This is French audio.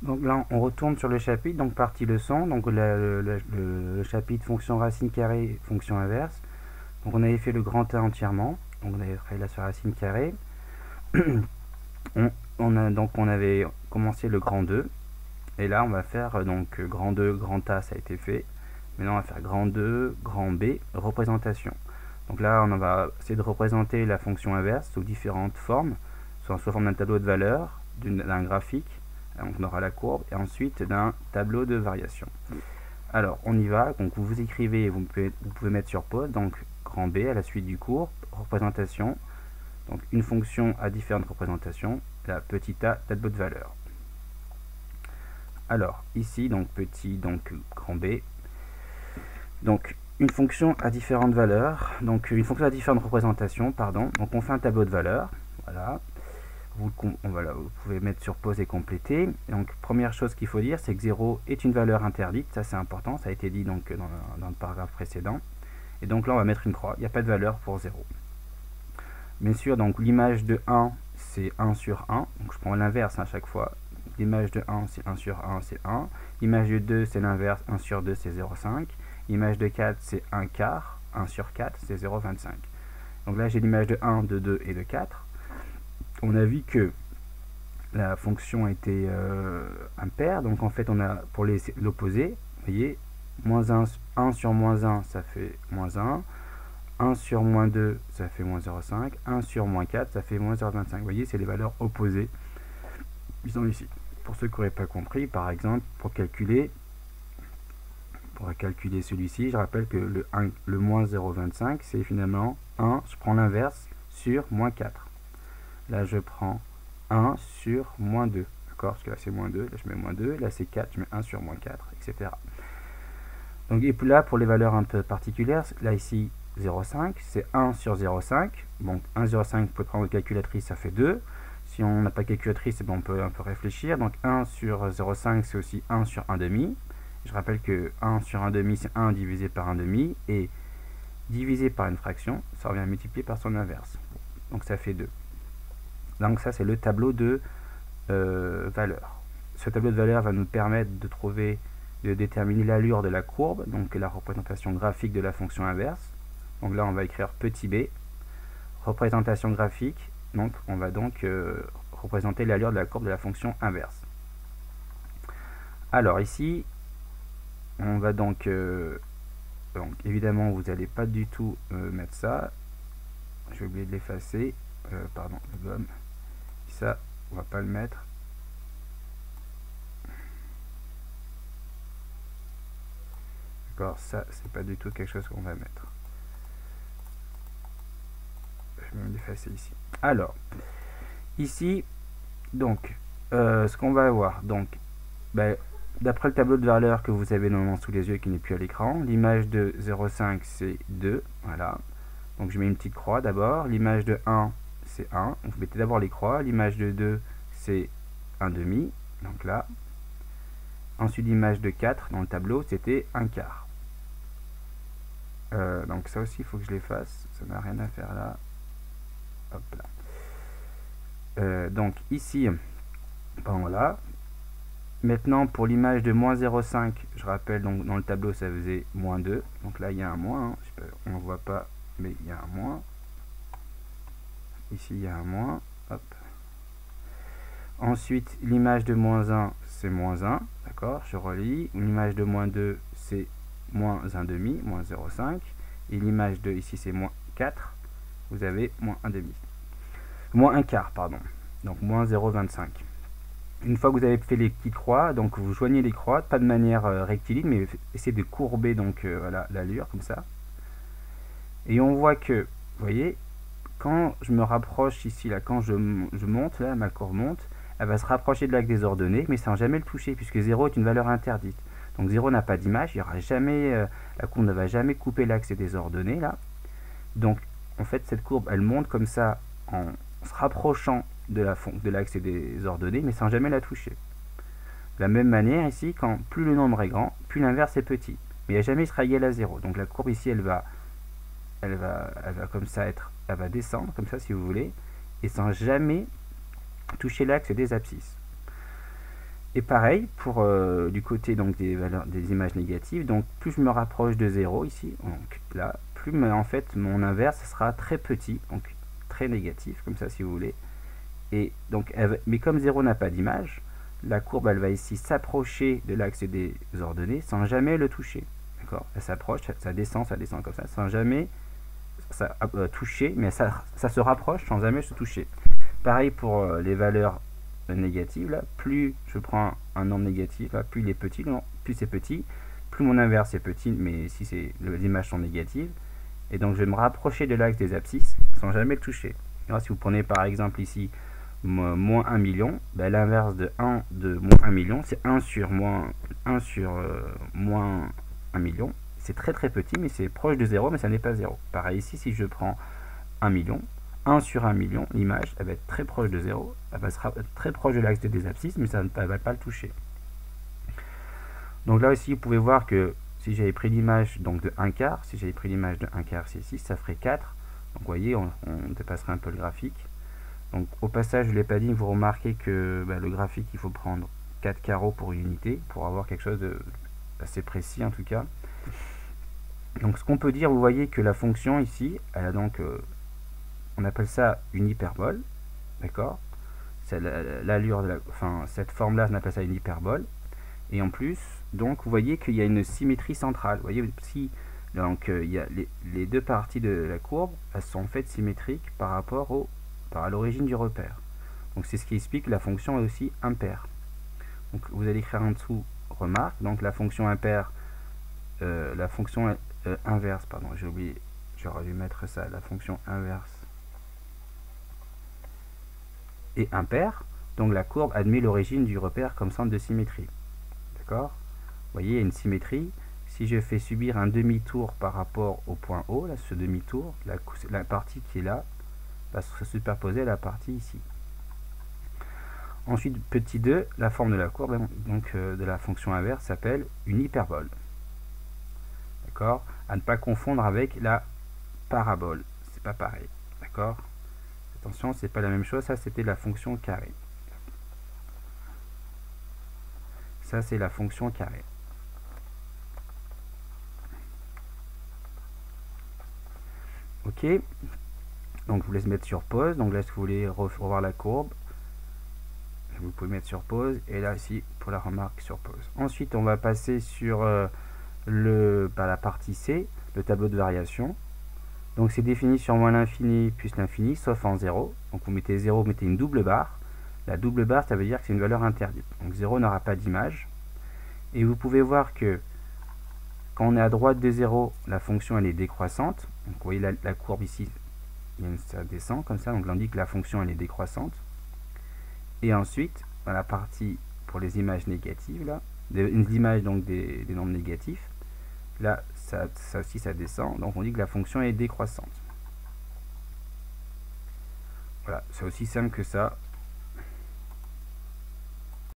Donc là, on retourne sur le chapitre, donc partie leçon, donc le chapitre fonction racine carrée, fonction inverse. Donc on avait fait le grand A entièrement, donc on avait fait la sur racine carrée. on avait commencé le grand 2, et là on va faire donc grand 2, grand A, ça a été fait. Maintenant on va faire grand 2, grand B, représentation. Donc là on va essayer de représenter la fonction inverse sous différentes formes, soit sous forme d'un tableau de valeur, d'un graphique, donc on aura la courbe, et ensuite d'un tableau de variation. Alors on y va, donc vous écrivez, vous pouvez mettre sur pause, donc grand B à la suite du cours, représentation, donc une fonction à différentes représentations, la petit a, tableau de valeur. Alors ici, donc petit, donc grand B, donc une fonction à différentes valeurs, donc une fonction à différentes représentations, pardon, donc on fait un tableau de valeurs, voilà. Vous pouvez mettre sur pause et compléter. Donc première chose qu'il faut dire, c'est que 0 est une valeur interdite, ça c'est important, ça a été dit donc dans le paragraphe précédent. Et donc là on va mettre une croix, il n'y a pas de valeur pour 0. Bien sûr, donc l'image de 1 c'est 1 sur 1, donc je prends l'inverse à chaque fois. L'image de 1 c'est 1 sur 1, c'est 1. L'image de 2 c'est l'inverse, 1 sur 2 c'est 0,5. L'image de 4 c'est 1 quart, 1 sur 4 c'est 0,25. Donc là j'ai l'image de 1, de 2 et de 4. On a vu que la fonction était impaire, donc en fait on a pour l'opposé, vous voyez, moins 1 sur moins 1 ça fait moins 1, 1 sur moins 2 ça fait moins 0,5, 1 sur moins 4 ça fait moins 0,25. Vous voyez, c'est les valeurs opposées qui sont ici. Pour ceux qui n'auraient pas compris, par exemple, pour calculer celui-ci, je rappelle que le moins 0,25 c'est finalement 1, je prends l'inverse, sur moins 4. Là je prends 1 sur moins 2, d'accord, parce que là c'est moins 2, là je mets moins 2, là c'est 4, je mets 1 sur moins 4, etc. Donc et là pour les valeurs un peu particulières, là ici 0,5, c'est 1 sur 0,5, bon 1,05 vous pouvez prendre votre calculatrice, ça fait 2, si on n'a pas de calculatrice, bon, on peut un peu réfléchir, donc 1 sur 0,5 c'est aussi 1 sur 1,5, je rappelle que 1 sur 1,5 c'est 1 divisé par 1,5, et divisé par une fraction, ça revient à multiplier par son inverse, donc ça fait 2. Donc ça c'est le tableau de valeur. Ce tableau de valeur va nous permettre de déterminer l'allure de la courbe, donc la représentation graphique de la fonction inverse. Donc là on va écrire petit b, représentation graphique, donc on va donc représenter l'allure de la courbe de la fonction inverse. Alors ici, on va donc évidemment vous n'allez pas du tout mettre ça, j'ai oublié de l'effacer, pardon, le gomme. Ça, on va pas le mettre. D'accord, ça, c'est pas du tout quelque chose qu'on va mettre. Je vais l'effacer ici. Alors, ici, donc, ce qu'on va avoir, donc, d'après le tableau de valeur que vous avez normalement sous les yeux, qui n'est plus à l'écran, l'image de 0,5 c'est 2, voilà. Donc je mets une petite croix d'abord. L'image de 1 c'est 1, donc vous mettez d'abord les croix. L'image de 2 c'est 1,5, donc là. Ensuite l'image de 4 dans le tableau c'était 1 quart. Donc ça aussi il faut que je l'efface, ça n'a rien à faire là. Hop là. Donc ici, bon, voilà. Maintenant pour l'image de moins 0,5, je rappelle, donc dans le tableau ça faisait moins 2, donc là il y a un moins, hein. On ne voit pas mais il y a un moins. Ici il y a un moins, hop. Ensuite l'image de moins 1 c'est moins 1, d'accord, je relis. L'image de moins 2 c'est moins 1,5, moins 0,5, et l'image de ici c'est moins 4, vous avez moins 1,5, moins 1 quart, pardon, donc moins 0,25. Une fois que vous avez fait les petites croix, donc vous joignez les croix, pas de manière rectiligne, mais essayez de courber donc voilà, l'allure comme ça. Et on voit que, vous voyez, quand je me rapproche ici, là, quand je monte, là, ma courbe monte, elle va se rapprocher de l'axe des ordonnées, mais sans jamais le toucher, puisque 0 est une valeur interdite. Donc 0 n'a pas d'image, il y aura jamais, la courbe ne va jamais couper l'axe des ordonnées, là. Donc, en fait, cette courbe, elle monte comme ça, en se rapprochant de l'axe des ordonnées, mais sans jamais la toucher. De la même manière, ici, quand plus le nombre est grand, plus l'inverse est petit. Mais il jamais il sera égal à 0. Donc la courbe ici, elle va comme ça elle va descendre, comme ça si vous voulez, et sans jamais toucher l'axe des abscisses. Et pareil pour du côté donc des valeurs des images négatives, donc plus je me rapproche de 0 ici, donc là, plus en fait mon inverse sera très petit, donc très négatif, comme ça si vous voulez. Et donc, mais comme 0 n'a pas d'image, la courbe elle va ici s'approcher de l'axe des ordonnées sans jamais le toucher. D'accord? Elle s'approche, ça descend comme ça, sans jamais toucher, mais ça se rapproche sans jamais se toucher. Pareil pour les valeurs négatives, là, plus je prends un nombre négatif, là, plus il est petit, plus c'est petit, plus mon inverse est petit, mais si les images sont négatives, et donc je vais me rapprocher de l'axe des abscisses sans jamais le toucher. Alors, si vous prenez par exemple ici moins 1 million, ben, l'inverse de moins 1 million, c'est 1 sur moins 1 million. C'est très très petit, mais c'est proche de 0, mais ça n'est pas 0. Pareil ici, si je prends 1 million, 1 sur 1 million, l'image elle va être très proche de 0, elle sera très proche de l'axe des abscisses, mais ça ne va pas le toucher. Donc là aussi, vous pouvez voir que si j'avais pris l'image donc de 1 quart, si j'avais pris l'image de 1 quart, c'est ici, ça ferait 4. Donc vous voyez, on dépasserait un peu le graphique. Donc au passage, je ne l'ai pas dit, vous remarquez que le graphique, il faut prendre 4 carreaux pour une unité, pour avoir quelque chose d'assez précis en tout cas. Donc ce qu'on peut dire, vous voyez que la fonction ici, elle a donc, on appelle ça une hyperbole, d'accord? C'est l'allure de cette forme-là, on appelle ça une hyperbole. Et en plus, donc vous voyez qu'il y a une symétrie centrale. Vous voyez, si donc il y a les deux parties de la courbe, elles sont en fait symétriques par rapport à l'origine du repère. Donc c'est ce qui explique que la fonction est aussi impaire. Donc vous allez écrire en dessous remarque. Donc la fonction impaire, la fonction inverse, pardon, j'ai oublié, j'aurais dû mettre ça, la fonction inverse est impaire. Donc la courbe admet l'origine du repère comme centre de symétrie. D'accord? Vous voyez, il y a une symétrie. Si je fais subir un demi-tour par rapport au point O, là, ce demi-tour, la partie qui est là va se superposer à la partie ici. Ensuite, petit 2, la forme de la courbe, donc de la fonction inverse, s'appelle une hyperbole. D'accord? À ne pas confondre avec la parabole. C'est pas pareil. D'accord? Attention, c'est pas la même chose. Ça, c'était la fonction carrée. Ça, c'est la fonction carrée. Ok. Donc, je vous laisse mettre sur pause. Donc là, si vous voulez revoir la courbe, vous pouvez mettre sur pause. Et là, ici, pour la remarque, sur pause. Ensuite, on va passer sur la partie C, le tableau de variation. Donc, c'est défini sur moins l'infini plus l'infini, sauf en 0. Donc, vous mettez 0, vous mettez une double barre. La double barre, ça veut dire que c'est une valeur interdite. Donc, 0 n'aura pas d'image. Et vous pouvez voir que quand on est à droite de 0, la fonction elle est décroissante. Donc vous voyez la courbe ici, ça descend comme ça, donc on dit que la fonction elle est décroissante. Et ensuite, dans la partie pour les images négatives, là, des images donc des nombres négatifs, là ça aussi ça descend, donc on dit que la fonction est décroissante. Voilà, c'est aussi simple que ça.